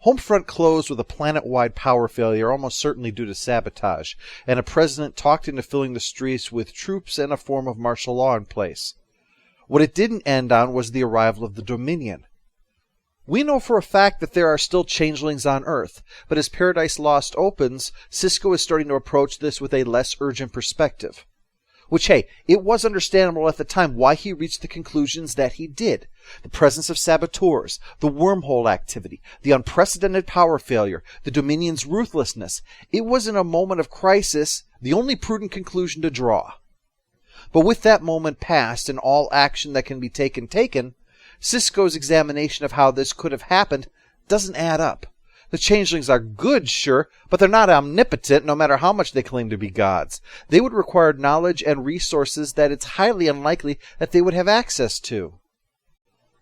Homefront closed with a planet-wide power failure, almost certainly due to sabotage, and a president talked into filling the streets with troops and a form of martial law in place. What it didn't end on was the arrival of the Dominion. We know for a fact that there are still changelings on Earth, but as Paradise Lost opens, Cisco is starting to approach this with a less urgent perspective. Which, hey, it was understandable at the time why he reached the conclusions that he did. The presence of saboteurs, the wormhole activity, the unprecedented power failure, the Dominion's ruthlessness. It was in a moment of crisis the only prudent conclusion to draw. But with that moment past and all action that can be taken, Cisco's examination of how this could have happened doesn't add up. The changelings are good, sure, but they're not omnipotent no matter how much they claim to be gods. They would require knowledge and resources that it's highly unlikely that they would have access to.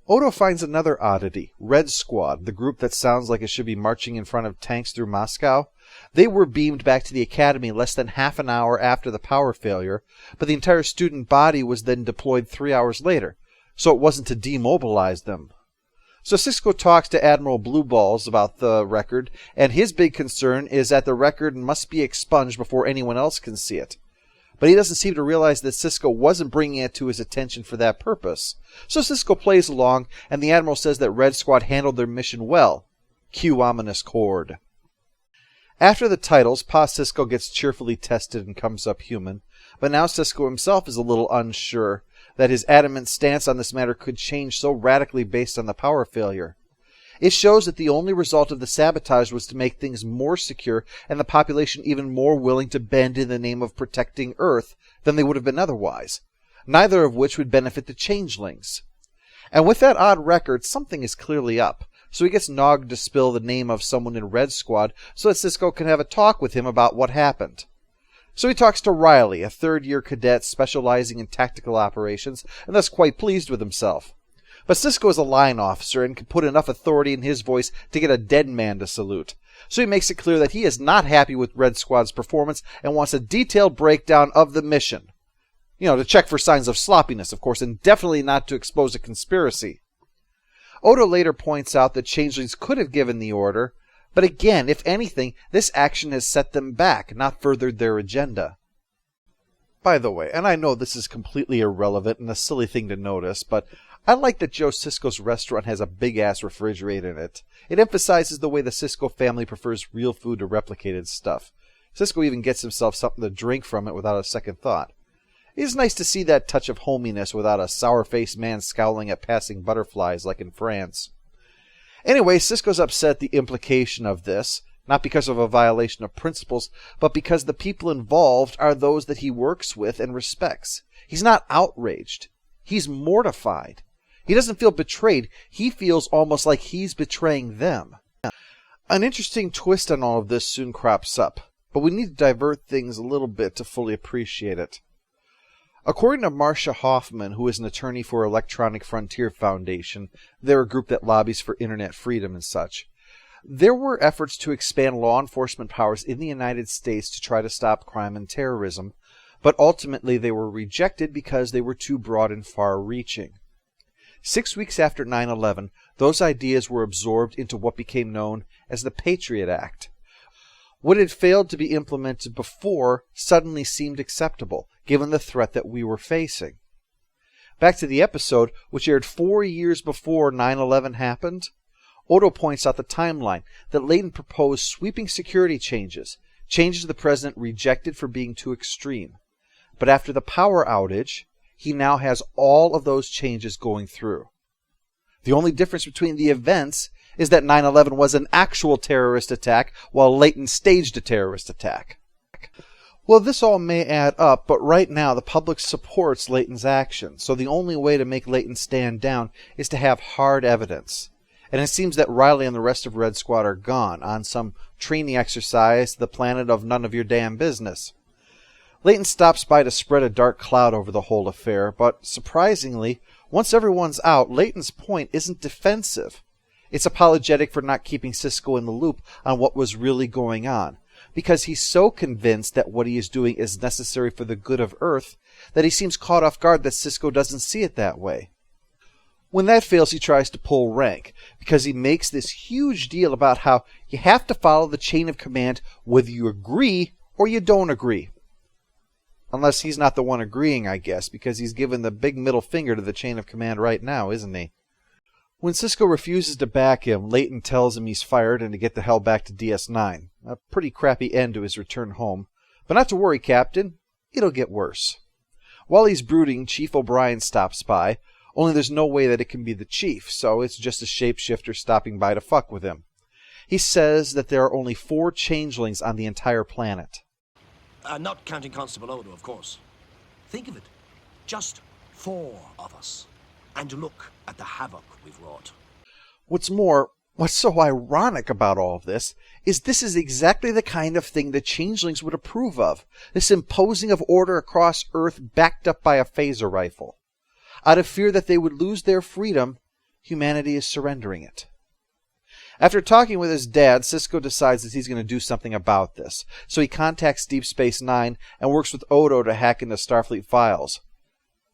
Odo finds another oddity, Red Squad, the group that sounds like it should be marching in front of tanks through Moscow. They were beamed back to the academy less than half an hour after the power failure, but the entire student body was then deployed 3 hours later, so it wasn't to demobilize them. So Cisco talks to Admiral Blueballs about the record, and his big concern is that the record must be expunged before anyone else can see it. But he doesn't seem to realize that Cisco wasn't bringing it to his attention for that purpose. So Cisco plays along, and the Admiral says that Red Squad handled their mission well. Cue ominous chord. After the titles, Pa Cisco gets cheerfully tested and comes up human, but now Cisco himself is a little unsure that his adamant stance on this matter could change so radically based on the power failure. It shows that the only result of the sabotage was to make things more secure and the population even more willing to bend in the name of protecting Earth than they would have been otherwise, neither of which would benefit the changelings. And with that odd record, something is clearly up, so he gets Nog to spill the name of someone in Red Squad so that Cisco can have a talk with him about what happened. So he talks to Riley, a third-year cadet specializing in tactical operations, and thus quite pleased with himself. But Cisco is a line officer and can put enough authority in his voice to get a dead man to salute. So he makes it clear that he is not happy with Red Squad's performance and wants a detailed breakdown of the mission. To check for signs of sloppiness, of course, and definitely not to expose a conspiracy. Odo later points out that changelings could have given the order, but again, if anything, this action has set them back, not furthered their agenda. By the way, and I know this is completely irrelevant and a silly thing to notice, but I like that Joe Cisco's restaurant has a big-ass refrigerator in it. It emphasizes the way the Cisco family prefers real food to replicated stuff. Cisco even gets himself something to drink from it without a second thought. It is nice to see that touch of hominess without a sour-faced man scowling at passing butterflies like in France. Anyway, Cisco's upset at the implication of this, not because of a violation of principles, but because the people involved are those that he works with and respects. He's not outraged. He's mortified. He doesn't feel betrayed. He feels almost like he's betraying them. An interesting twist on all of this soon crops up, but we need to divert things a little bit to fully appreciate it. According to Marcia Hoffman, who is an attorney for Electronic Frontier Foundation, they're a group that lobbies for internet freedom and such, there were efforts to expand law enforcement powers in the United States to try to stop crime and terrorism, but ultimately they were rejected because they were too broad and far-reaching. 6 weeks after 9/11, those ideas were absorbed into what became known as the Patriot Act. What had failed to be implemented before suddenly seemed acceptable, given the threat that we were facing. Back to the episode, which aired 4 years before 9/11 happened, Odo points out the timeline that Leighton proposed sweeping security changes the president rejected for being too extreme. But after the power outage, he now has all of those changes going through. The only difference between the events is that 9/11 was an actual terrorist attack, while Leighton staged a terrorist attack. Well, this all may add up, but right now the public supports Leighton's action, so the only way to make Leighton stand down is to have hard evidence. And it seems that Riley and the rest of Red Squad are gone, on some training exercise to the planet of none of your damn business. Leighton stops by to spread a dark cloud over the whole affair, but surprisingly, once everyone's out, Leighton's point isn't defensive. It's apologetic for not keeping Cisco in the loop on what was really going on, because he's so convinced that what he is doing is necessary for the good of Earth that he seems caught off guard that Cisco doesn't see it that way. When that fails, he tries to pull rank, because he makes this huge deal about how you have to follow the chain of command whether you agree or you don't agree. Unless he's not the one agreeing, I guess, because he's given the big middle finger to the chain of command right now, isn't he? When Cisco refuses to back him, Leighton tells him he's fired and to get the hell back to DS9. A pretty crappy end to his return home. But not to worry, Captain. It'll get worse. While he's brooding, Chief O'Brien stops by, only there's no way that it can be the Chief, so it's just a shapeshifter stopping by to fuck with him. He says that there are only 4 changelings on the entire planet. Not counting Constable Odo, of course. Think of it. Just 4 of us. And look at the havoc we've wrought. What's more, what's so ironic about all of this is exactly the kind of thing the changelings would approve of. This imposing of order across Earth backed up by a phaser rifle. Out of fear that they would lose their freedom, humanity is surrendering it. After talking with his dad, Cisco decides that he's going to do something about this. So he contacts Deep Space Nine and works with Odo to hack into Starfleet files.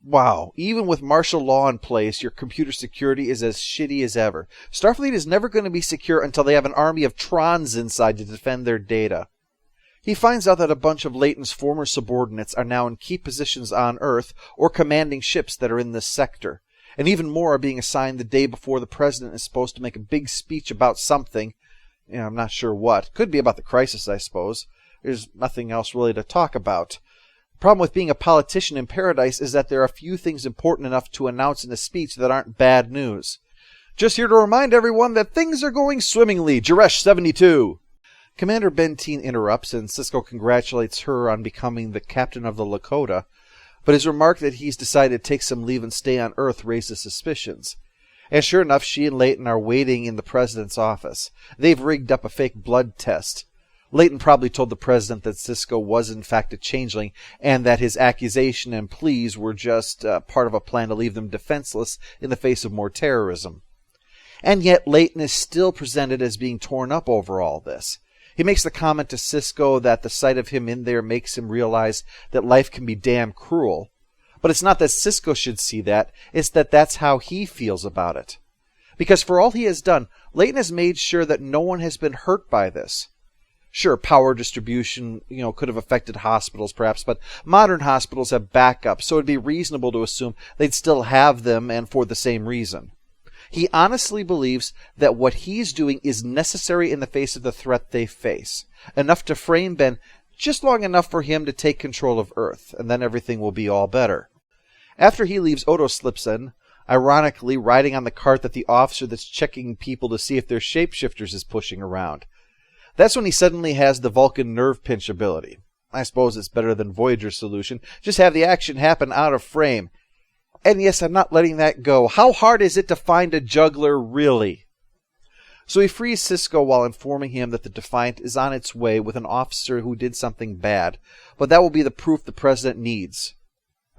Wow, even with martial law in place, your computer security is as shitty as ever. Starfleet is never going to be secure until they have an army of Trons inside to defend their data. He finds out that a bunch of Leighton's former subordinates are now in key positions on Earth or commanding ships that are in this sector. And even more are being assigned the day before the president is supposed to make a big speech about something. I'm not sure what. Could be about the crisis, I suppose. There's nothing else really to talk about. The problem with being a politician in paradise is that there are few things important enough to announce in a speech that aren't bad news. Just here to remind everyone that things are going swimmingly. Jaresh 72. Commander Bentine interrupts, and Cisco congratulates her on becoming the captain of the Lakota, but his remark that he's decided to take some leave and stay on Earth raises suspicions. And sure enough, she and Leighton are waiting in the president's office. They've rigged up a fake blood test. Leighton probably told the president that Cisco was in fact a changeling, and that his accusation and pleas were just part of a plan to leave them defenseless in the face of more terrorism. And yet Leighton is still presented as being torn up over all this. He makes the comment to Cisco that the sight of him in there makes him realize that life can be damn cruel. But it's not that Cisco should see that, it's that that's how he feels about it. Because for all he has done, Leighton has made sure that no one has been hurt by this. Sure, power distribution, could have affected hospitals perhaps, but modern hospitals have backups, so it'd be reasonable to assume they'd still have them, and for the same reason. He honestly believes that what he's doing is necessary in the face of the threat they face. Enough to frame Ben just long enough for him to take control of Earth, and then everything will be all better. After he leaves, Odo slips in, ironically riding on the cart that the officer that's checking people to see if they're shapeshifters is pushing around. That's when he suddenly has the Vulcan nerve pinch ability. I suppose it's better than Voyager's solution. Just have the action happen out of frame. And yes, I'm not letting that go. How hard is it to find a juggler, really? So he frees Cisco while informing him that the Defiant is on its way with an officer who did something bad, but that will be the proof the president needs.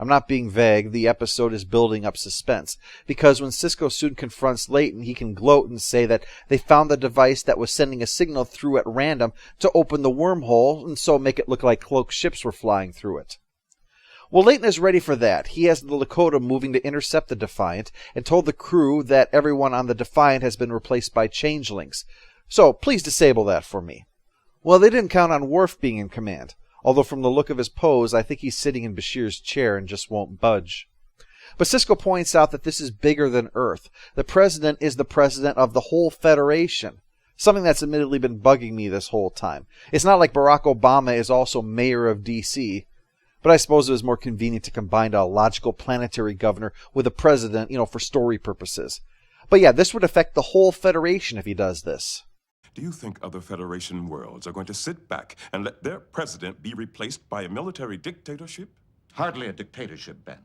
I'm not being vague, the episode is building up suspense, because when Cisco soon confronts Leighton, he can gloat and say that they found the device that was sending a signal through at random to open the wormhole, and so make it look like cloaked ships were flying through it. Well, Leighton is ready for that. He has the Lakota moving to intercept the Defiant, and told the crew that everyone on the Defiant has been replaced by Changelings. So, please disable that for me. Well, they didn't count on Worf being in command, although from the look of his pose, I think he's sitting in Bashir's chair and just won't budge. But Cisco points out that this is bigger than Earth. The president is the president of the whole Federation. Something that's admittedly been bugging me this whole time. It's not like Barack Obama is also mayor of D.C., but I suppose it was more convenient to combine a logical planetary governor with a president, for story purposes. But yeah, this would affect the whole Federation if he does this. Do you think other Federation worlds are going to sit back and let their president be replaced by a military dictatorship? Hardly a dictatorship, Ben.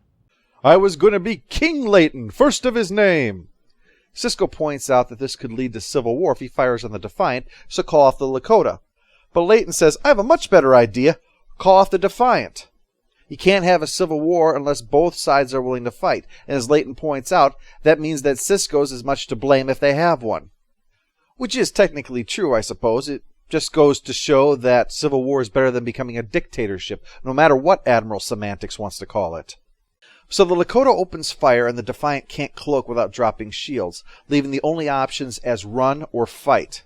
I was going to be King Leighton, first of his name. Cisco points out that this could lead to civil war if he fires on the Defiant, so call off the Lakota. But Leighton says, I have a much better idea. Call off the Defiant. You can't have a civil war unless both sides are willing to fight, and as Leighton points out, that means that Cisco's as much to blame if they have one. Which is technically true, I suppose. It just goes to show that civil war is better than becoming a dictatorship, no matter what Admiral Semantics wants to call it. So the Lakota opens fire and the Defiant can't cloak without dropping shields, leaving the only options as run or fight.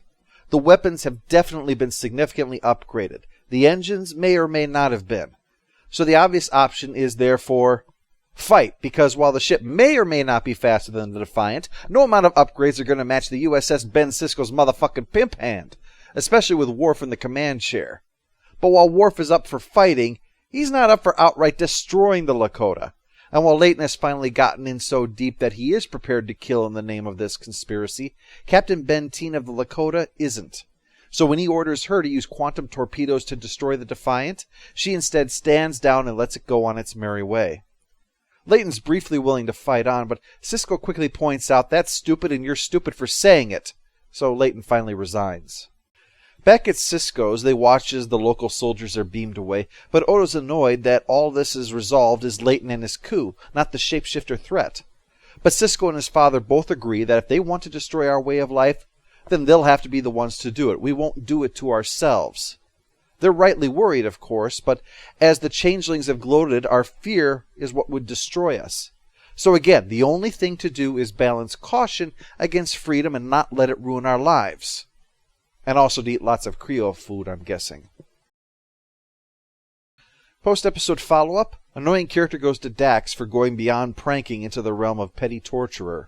The weapons have definitely been significantly upgraded. The engines may or may not have been. So the obvious option is therefore fight, because while the ship may or may not be faster than the Defiant, no amount of upgrades are going to match the USS Ben Sisko's motherfucking pimp hand, especially with Worf in the command chair. But while Worf is up for fighting, he's not up for outright destroying the Lakota. And while Leighton has finally gotten in so deep that he is prepared to kill in the name of this conspiracy, Captain Benteen of the Lakota isn't. So when he orders her to use quantum torpedoes to destroy the Defiant, she instead stands down and lets it go on its merry way. Leighton's briefly willing to fight on, but Cisco quickly points out that's stupid and you're stupid for saying it. So Leighton finally resigns. Back at Cisco's, they watch as the local soldiers are beamed away, but Odo's annoyed that all this is resolved is Leighton and his coup, not the shapeshifter threat. But Cisco and his father both agree that if they want to destroy our way of life, then they'll have to be the ones to do it. We won't do it to ourselves. They're rightly worried, of course, but as the Changelings have gloated, our fear is what would destroy us. So again, the only thing to do is balance caution against freedom and not let it ruin our lives. And also to eat lots of Creole food, I'm guessing. Post-episode follow-up, annoying character goes to Dax for going beyond pranking into the realm of petty torturer.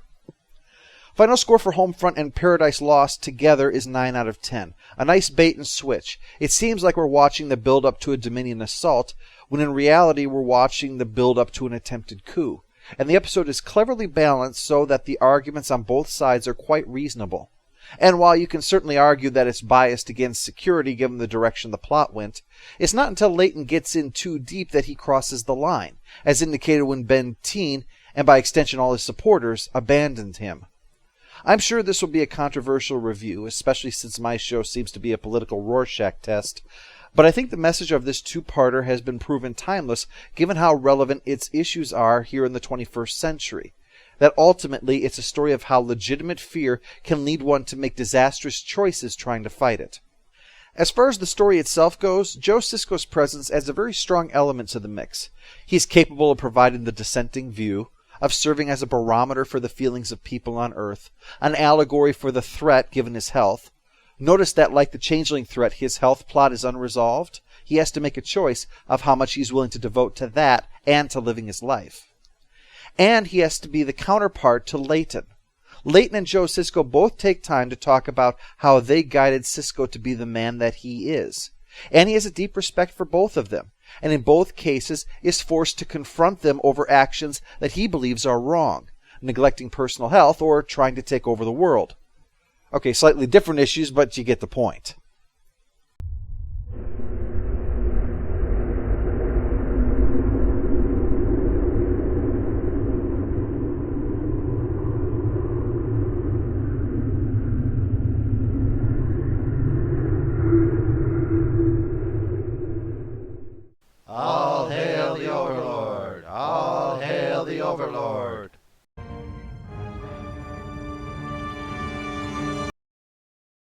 Final score for Homefront and Paradise Lost together is 9 out of 10. A nice bait and switch. It seems like we're watching the build-up to a Dominion assault, when in reality we're watching the build-up to an attempted coup. And the episode is cleverly balanced so that the arguments on both sides are quite reasonable. And while you can certainly argue that it's biased against security given the direction the plot went, it's not until Leighton gets in too deep that he crosses the line, as indicated when Benteen, and by extension all his supporters, abandoned him. I'm sure this will be a controversial review, especially since my show seems to be a political Rorschach test, but I think the message of this two-parter has been proven timeless given how relevant its issues are here in the 21st century. That ultimately it's a story of how legitimate fear can lead one to make disastrous choices trying to fight it. As far as the story itself goes, Joe Sisko's presence adds a very strong element to the mix. He's capable of providing the dissenting view, of serving as a barometer for the feelings of people on Earth, an allegory for the threat given his health. Notice that like the Changeling threat, his health plot is unresolved. He has to make a choice of how much he's willing to devote to that and to living his life. And he has to be the counterpart to Leighton. Leighton and Joe Cisco both take time to talk about how they guided Cisco to be the man that he is. And he has a deep respect for both of them, and in both cases is forced to confront them over actions that he believes are wrong, neglecting personal health or trying to take over the world. Okay, slightly different issues, but you get the point.